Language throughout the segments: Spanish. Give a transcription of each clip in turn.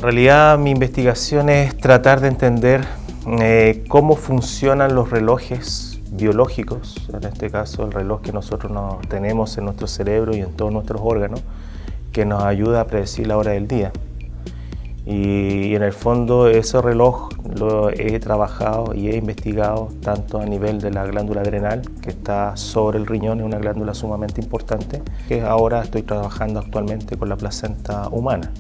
realidad mi investigación es tratar de entender cómo funcionan los relojes biológicos, en este caso el reloj que nosotros tenemos en nuestro cerebro y en todos nuestros órganos, que nos ayuda a predecir la hora del día. Y en el fondo ese reloj lo he trabajado y he investigado tanto a nivel de la glándula adrenal, que está sobre el riñón, es una glándula sumamente importante, que ahora estoy trabajando actualmente con la placenta humana.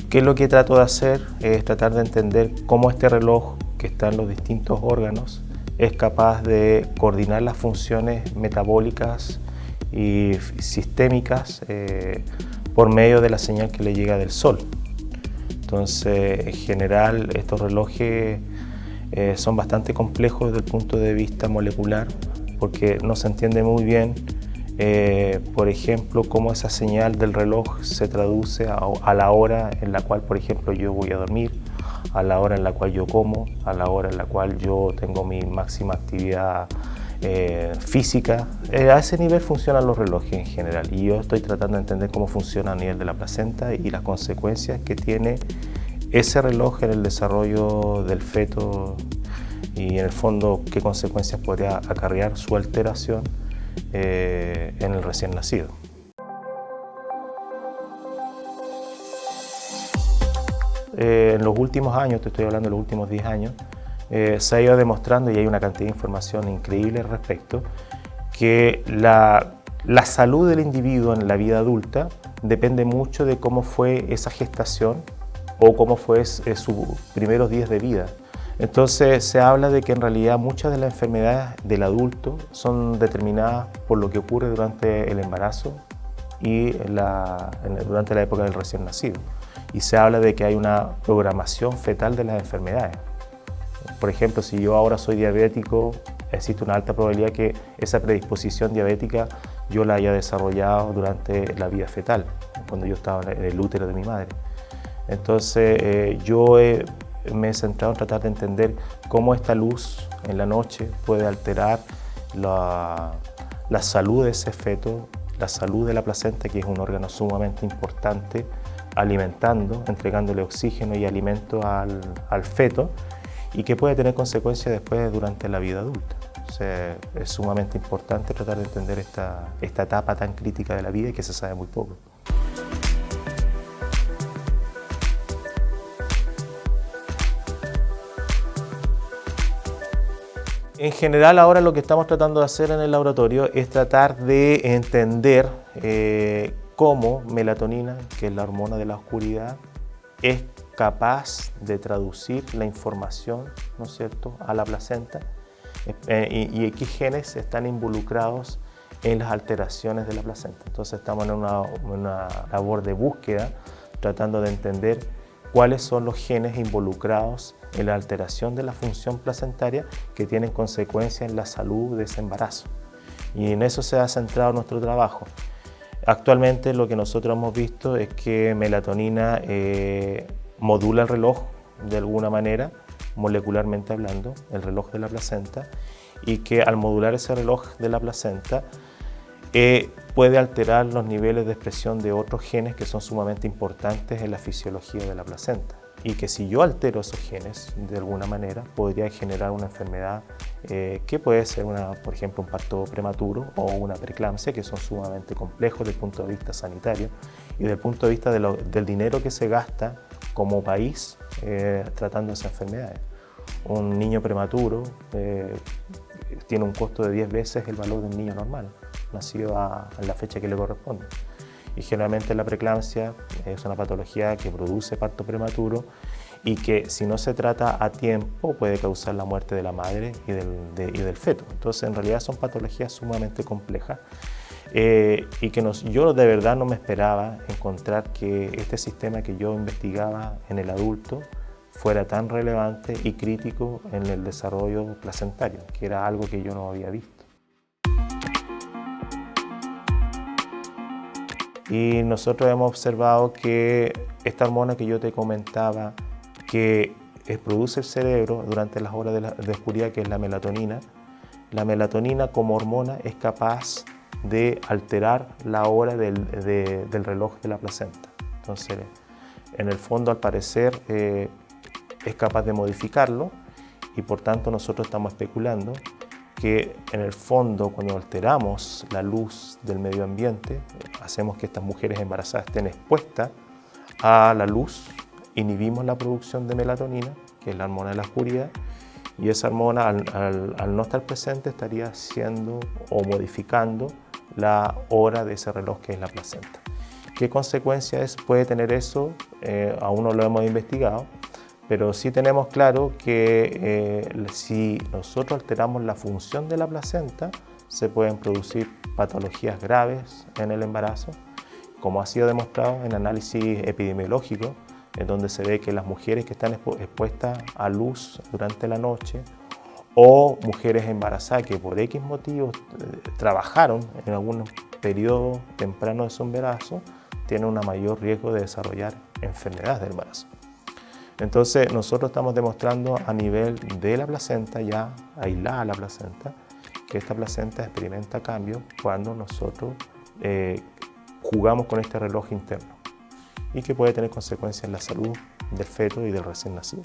¿Qué es lo que trato de hacer? Es tratar de entender cómo este reloj que está en los distintos órganos es capaz de coordinar las funciones metabólicas y sistémicas por medio de la señal que le llega del sol. Entonces, en general, estos relojes son bastante complejos desde el punto de vista molecular, porque no se entiende muy bien, por ejemplo, cómo esa señal del reloj se traduce a la hora en la cual, por ejemplo, yo voy a dormir, a la hora en la cual yo como, a la hora en la cual yo tengo mi máxima actividad física. A ese nivel funcionan los relojes en general, y yo estoy tratando de entender cómo funciona a nivel de la placenta y las consecuencias que tiene ese reloj en el desarrollo del feto y en el fondo qué consecuencias podría acarrear su alteración en el recién nacido. En los últimos años, te estoy hablando de los últimos 10 años, se ha ido demostrando, y hay una cantidad de información increíble al respecto, que la salud del individuo en la vida adulta depende mucho de cómo fue esa gestación o cómo fue sus primeros días de vida. Entonces se habla de que en realidad muchas de las enfermedades del adulto son determinadas por lo que ocurre durante el embarazo y durante la época del recién nacido. Y se habla de que hay una programación fetal de las enfermedades. Por ejemplo, si yo ahora soy diabético, existe una alta probabilidad que esa predisposición diabética yo la haya desarrollado durante la vida fetal, cuando yo estaba en el útero de mi madre. Entonces, me he centrado en tratar de entender cómo esta luz en la noche puede alterar la salud de ese feto, la salud de la placenta, que es un órgano sumamente importante, alimentando, entregándole oxígeno y alimento al feto, y que puede tener consecuencias después durante la vida adulta. O sea, es sumamente importante tratar de entender esta etapa tan crítica de la vida y que se sabe muy poco. En general, ahora lo que estamos tratando de hacer en el laboratorio es tratar de entender cómo melatonina, que es la hormona de la oscuridad, es capaz de traducir la información, ¿no es cierto?, a la placenta y qué genes están involucrados en las alteraciones de la placenta. Entonces estamos en una labor de búsqueda tratando de entender cuáles son los genes involucrados en la alteración de la función placentaria que tienen consecuencias en la salud de ese embarazo. Y en eso se ha centrado nuestro trabajo. Actualmente lo que nosotros hemos visto es que melatonina modula el reloj de alguna manera, molecularmente hablando, el reloj de la placenta, y que al modular ese reloj de la placenta puede alterar los niveles de expresión de otros genes que son sumamente importantes en la fisiología de la placenta, y que si yo altero esos genes de alguna manera podría generar una enfermedad que puede ser, por ejemplo, un parto prematuro o una preeclampsia, que son sumamente complejos desde el punto de vista sanitario y desde el punto de vista del dinero que se gasta como país tratando esas enfermedades. Un niño prematuro tiene un costo de 10 veces el valor de un niño normal, nacido a la fecha que le corresponde. Y generalmente la preeclampsia es una patología que produce parto prematuro y que si no se trata a tiempo puede causar la muerte de la madre y del feto. Entonces en realidad son patologías sumamente complejas y que yo de verdad no me esperaba encontrar que este sistema que yo investigaba en el adulto fuera tan relevante y crítico en el desarrollo placentario, que era algo que yo no había visto. Y nosotros hemos observado que esta hormona que yo te comentaba, que produce el cerebro durante las horas de oscuridad, que es la melatonina como hormona es capaz de alterar la hora del reloj de la placenta. Entonces, En el fondo, al parecer, es capaz de modificarlo y por tanto nosotros estamos especulando que en el fondo cuando alteramos la luz del medio ambiente, hacemos que estas mujeres embarazadas estén expuestas a la luz, inhibimos la producción de melatonina, que es la hormona de la oscuridad, y esa hormona al no estar presente estaría haciendo o modificando la hora de ese reloj que es la placenta. ¿Qué consecuencias puede tener eso? Aún no lo hemos investigado, pero sí tenemos claro que si nosotros alteramos la función de la placenta, se pueden producir patologías graves en el embarazo, como ha sido demostrado en análisis epidemiológico, en donde se ve que las mujeres que están expuestas a luz durante la noche o mujeres embarazadas que por X motivos trabajaron en algún periodo temprano de su embarazo, tienen un mayor riesgo de desarrollar enfermedades del embarazo. Entonces nosotros estamos demostrando a nivel de la placenta, ya aislada la placenta, que esta placenta experimenta cambios cuando nosotros jugamos con este reloj interno y que puede tener consecuencias en la salud del feto y del recién nacido.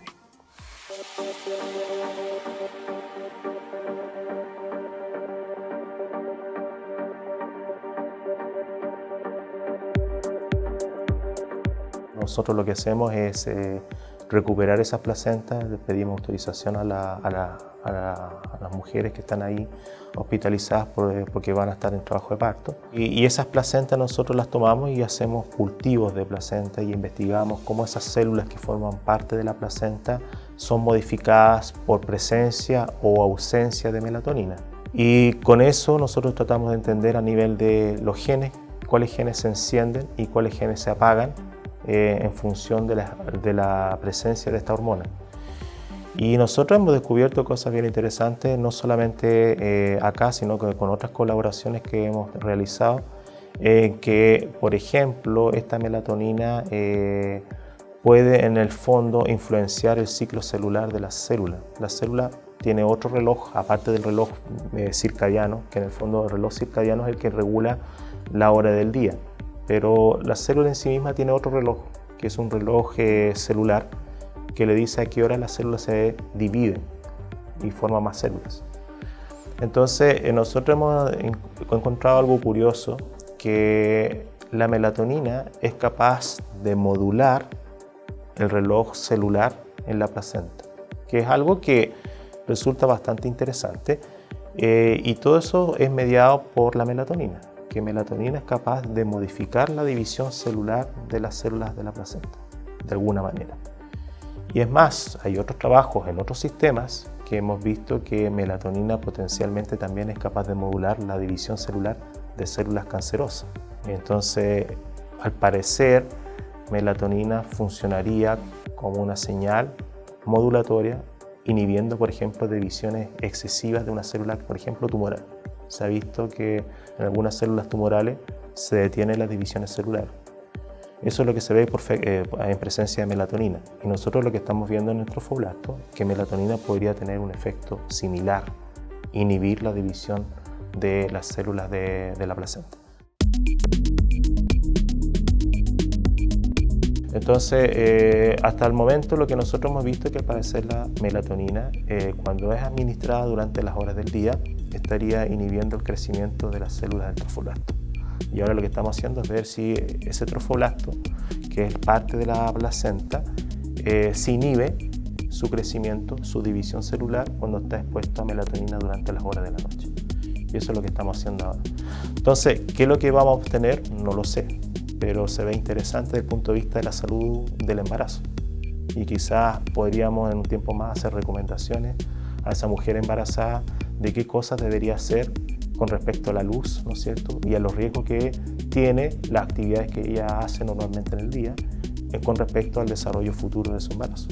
Nosotros lo que hacemos es recuperar esas placentas, le pedimos autorización a las mujeres que están ahí hospitalizadas porque van a estar en trabajo de parto. Y esas placentas nosotros las tomamos y hacemos cultivos de placenta y investigamos cómo esas células que forman parte de la placenta son modificadas por presencia o ausencia de melatonina. Y con eso nosotros tratamos de entender a nivel de los genes, cuáles genes se encienden y cuáles genes se apagan en función de la presencia de esta hormona. Y nosotros hemos descubierto cosas bien interesantes, no solamente acá, sino que con otras colaboraciones que hemos realizado, que, por ejemplo, esta melatonina puede en el fondo influenciar el ciclo celular de las células. La célula tiene otro reloj, aparte del reloj circadiano, que en el fondo el reloj circadiano es el que regula la hora del día. Pero la célula en sí misma tiene otro reloj, que es un reloj celular, que le dice a qué hora las células se dividen y forman más células. Entonces, nosotros hemos encontrado algo curioso, que la melatonina es capaz de modular el reloj celular en la placenta, que es algo que resulta bastante interesante, y todo eso es mediado por la melatonina. Que melatonina es capaz de modificar la división celular de las células de la placenta, de alguna manera. Y es más, hay otros trabajos en otros sistemas que hemos visto que melatonina potencialmente también es capaz de modular la división celular de células cancerosas. Entonces, al parecer, melatonina funcionaría como una señal modulatoria, inhibiendo, por ejemplo, divisiones excesivas de una célula, por ejemplo, tumoral. Se ha visto que en algunas células tumorales se detienen las divisiones celulares. Eso es lo que se ve en presencia de melatonina. Y nosotros lo que estamos viendo en el trofoblasto es que melatonina podría tener un efecto similar, inhibir la división de las células de la placenta. Entonces, hasta el momento lo que nosotros hemos visto es que al parecer la melatonina, cuando es administrada durante las horas del día, estaría inhibiendo el crecimiento de las células del trofoblasto. Y ahora lo que estamos haciendo es ver si ese trofoblasto, que es parte de la placenta, se inhibe su crecimiento, su división celular, cuando está expuesto a melatonina durante las horas de la noche. Y eso es lo que estamos haciendo ahora. Entonces, ¿qué es lo que vamos a obtener? No lo sé, pero se ve interesante desde el punto de vista de la salud del embarazo. Y quizás podríamos en un tiempo más hacer recomendaciones a esa mujer embarazada de qué cosas debería hacer con respecto a la luz, ¿no es cierto? Y a los riesgos que tiene las actividades que ella hace normalmente en el día con respecto al desarrollo futuro de su embarazo.